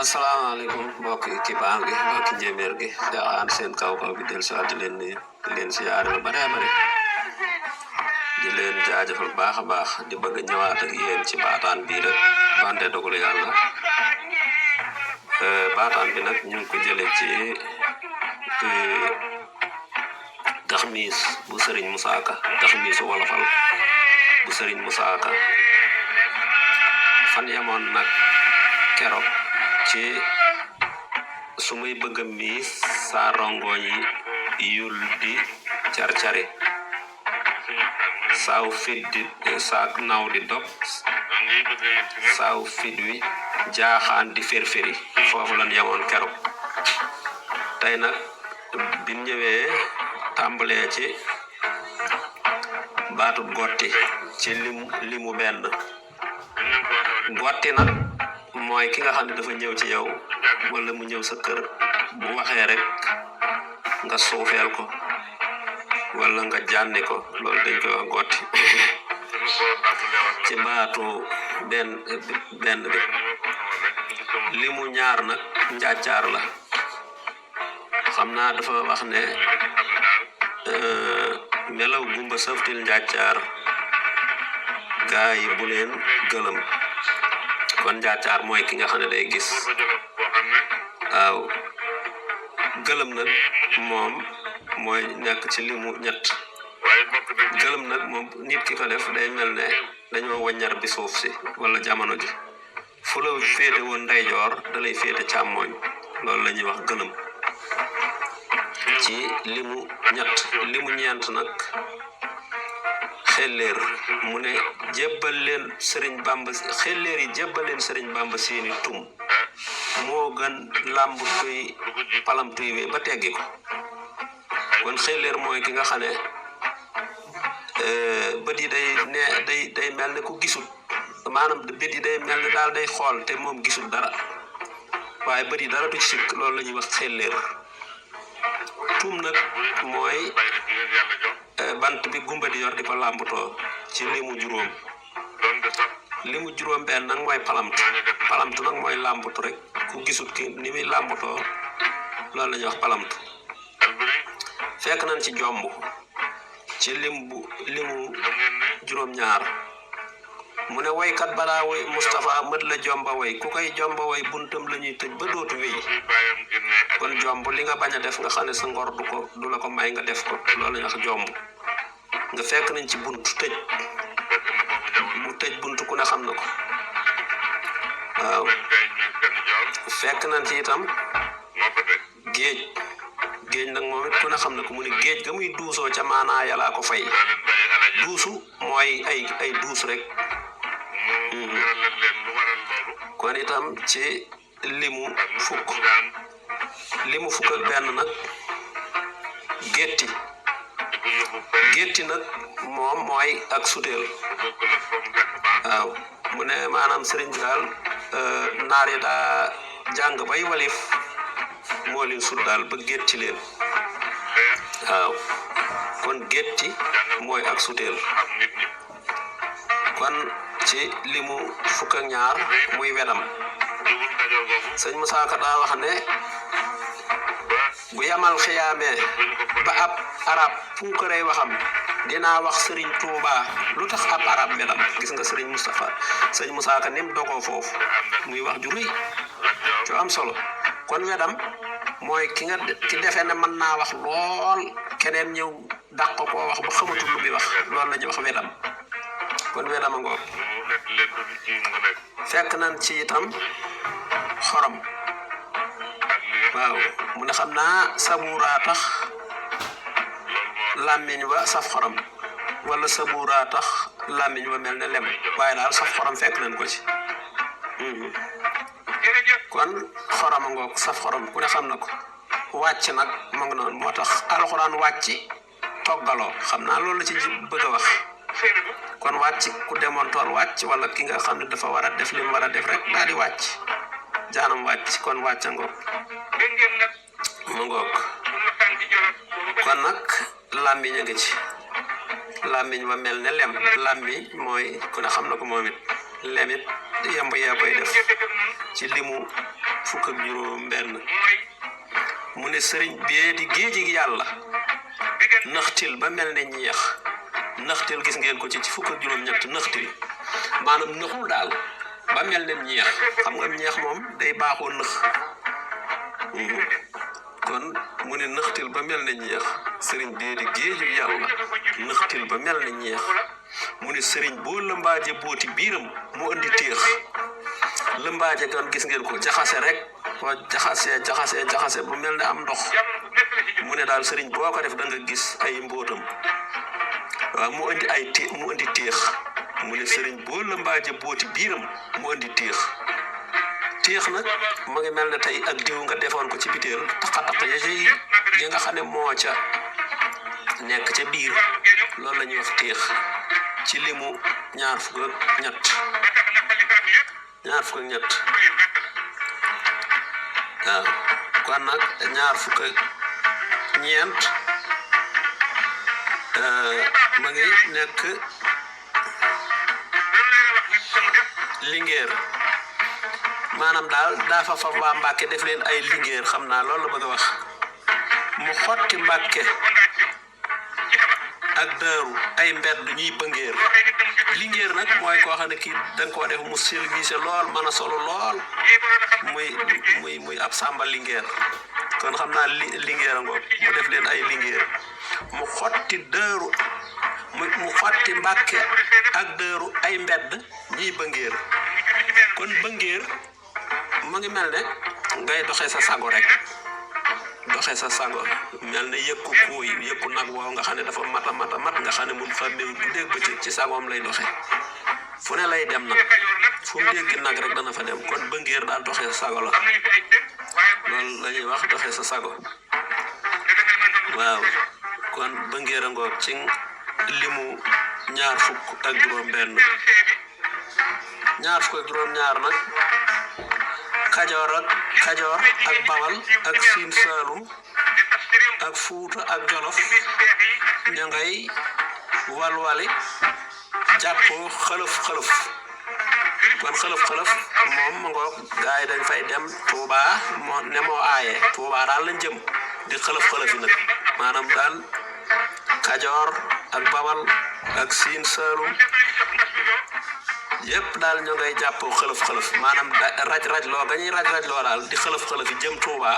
asalaamaaleykum mbokki kipaan gi mbokki njéeméer gi daxaan seen kaw bi del si waat di leen siyaare lu bare bare di leen jaajëfal baax a baax di bëgg ñëwaat ak yéen ci baataan bii rek wante dogalu yàlla baataan bi nag ñu ngi ko jële ci taxmiis bu sëriñ Musaa Ka taxmiisu wolofal bu sëriñ Musaa Ka fan yamoon nag keroog ci su muy bëgg miis saa rongoñ yi yul di car-cari saaw fit di saak naw di dog saaw fit wi jaaxaan di firfiri foofu lan yamoon keroog tey nag bi ñëwee tàmbalee ci baatu gotti ci limu benn gotti nag mooy ki nga xam ne dafa ñëw ci yow wala mu ñëw sa kër bu waxee rek nga suufeel ko wala nga jànni ko loolu dañ koy wax gotti ci baatu benn bi limu ñaar nag njàccaar la xam naa dafa wax ne melaw gumba saftil njàccaar gaa yi bu leen gëlëm kon njàccaar mooy ki nga xam ne day gis waaw gëlëm nag moom mooy nekk ci limu ñett gëlëm nag moom nit ki ko def day mel ne dañoo waññar bi suuf si wala jamono ji fu la féete woon ndeyjoor da lay féete càmmooñ loolu la ñuy wax gëlëm ci limu ñett limu ñeent nag xelleer mu ne jébbal leen sëriñ Bamba xelleer yi jébbal leen sëriñ Bamba seeni tum moo gën làmb tuy palam tuy wee ba teggi ko kon xelleer mooy ki nga xam ne bët yi day mel ne ku gisul maanaam bët yi day mel ne daal day xool te moom gisul dara waaye bët yi dara du ci sikk loolu la ñuy wax xelleer tum nag mooy bant bi gumba di yor di ko làmbutoo ci limu juróom benn nag mooy palamtu nag mooy làmbutu rek ku gisut ki ni muy làmbutoo loolu la ñuy wax palamtu fekk nañ ci jomb ci limu juróom ñaar mu ne woykat balaa woy Moustapha mët la jomba woy ku koy jomba woy buntam la ñuy tëj ba dootu wéy kon jomb li nga bañ a def nga xam ne sa ngor du la ko may nga def ko loolu la ñuy wax jomb nga fekk nañ ci buntu tëj buntu ku ne xam na ko waaw fekk nañ ci itam géej nag moom it ku ne xam na ko mu ne géej ga muy duusoo ca maanaa yàllaa ko fay duusu mooy ay duus rek kon itam ci limu fukk ak benn nag gétti nag moom mooy ak suteel waaw mu ne maanaam sëriñ bi daal naar yi daa jàng bay walif moo leen sut daal ba gétti leen waaw kon gétti mooy ak suteel kon ci limu fukk ak ñaar muy wedam sëñ Musaa Ka daa wax ne bu yamal xiyaamee ba ab arab punkarey waxam dinaa wax sëriñ Tuuba lu tax ab arab wedam gis nga sëriñ Musaa Ka nim dogoo foofu muy wax ju rëy cu am solo kon wedam mooy ki defee ne mën naa wax lool keneen ñëw dàq koo wax ba xamatul lu muy wax loolu la ñuy wax wedam kon wedam a ngoog fekk nañ ci itam xorom waaw mu ne xam naa sabuuraa tax làmmiñ wa saf xorom wala sabuuraa tax làmmiñ wa mel ne lem waaye daal saf xorom fekk nañ ko ci kon xorom a ngoog saf xorom ku ne xam na ko wàcc nag mu ngi noonu moo tax alxuraan wàcc toggaloo xam naa loolu la ci bëgg a wax kon wàcc ku demoon tool wàcc wala ki nga xam ne dafa war a def li mu war a def rek daal di wàcc jaanam wàcc kon wàcc a ngoog mu ngoog kon nag làmmiñ a ngi ci làmmiñ ba mel ne lem làmmiñ mooy ku ne xam na ko moom it lem it yemb yaa koy def ci limu fukk ak juróom benn mu ne sëriñ bee di géejig yàlla naxtil ba mel ne ñeex naxtil gis ngeen ko ci fukk ak juróom ñett naxtil maanaam naxul daal ba mel ne ñeex xam nga ñeex moom day baaxoo nëx kon mu ne naxtil ba mel ne ñeex sëriñ bee di géejig yàlla naxtil ba mel ne ñeex mu ne sëriñ boo lëmbaaje booti biiram mu andi téex lëmbaaje gan gis ngeen ko jaxase rek wa jaxase bu mel ne am ndox mu ne daal sëriñ boo ko def da nga gis ay mbootam waaw mu andi téex mu ne sëriñ boo lëmbaaje booti biiram mu andi téex nag ma ngi mel ne tey ak diw nga defoon ko ci biteel taq ya nga xam ne moo ca nekk ca biir loolu la ñuy wax téex ci limu ñaar fukk ak ñett waaw kon nag ñaar fukk ak ñeent ma ngi nekk lingeer maanaam daal daa fa waa Mbàkke def leen ay lingeer xam naa loolu la bëgg a wax mu xotti Mbàkke ak Daaru ay mbedd ñuy bëngeer lingeer nag mooy koo xam ne kii danga koo def mu silvise lool mën a solo lool muy ab sàmba lingeer kon xam naa lingeer a ngoog mu def leen ay lingeer mu xotti Daaru mu xotti Mbàkke ak Daaru ay mbedd ñuy bëngeer kon bëngeer mu ngi mel ne ngay doxee sa sago rek mel ne yëkku kuuy yëkku nag woow nga xam ne dafa mat nga xam ne moom xàmmeewul bu dégg bëccëg ci sagoom lay doxe fu ne lay dem nag fu mu dégg nag rek dana fa dem kon bëngeer daal doxee sa sago la loolu la ñuy wax doxee sa sago waaw kon bëngeer a ngoog ci limu ñaar fukk ak juróom benn ñaar fukk ak juróom ñaar nag kajoor ak bawal ak siin saalum ak fuuta ak jolof ña ngay walwali jàppoo xëlëf kon xëlëf moom ma ngoog gaay dañ fay dem Tuuba moo aaye Tuuba daal lañ jëm di xëlëf yi nag maanaam daal kajoor ak bawal ak siin saalum yépp daal ñoo ngay jàppoo xëlëf maanaam raj loo ga ñuy raj loo daal di xëlëf yi jëm Tuuba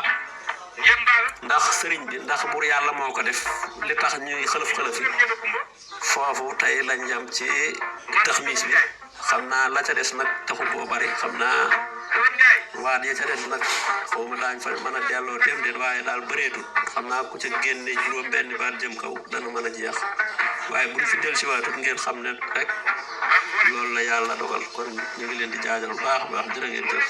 ndax sëriñ bi ndax buur yàlla moo ko def li tax ñuy xëlëf yi foofu tey lañ jam ci taxmis bi xam naa la ca des nag taxu koo bari xam naa waat ya ca des nag xaw ma daañ fa mën a delloo dem déet waaye daal bëreetul xam naa ku ca génne juróom benn baat jëm kaw dana mën a jeex waaye buñ fi del si waatut ngeen xam ne rek loolu la yàlla dogal kon ñu ngi leen di jaajal bu baax jërë ngeen jëf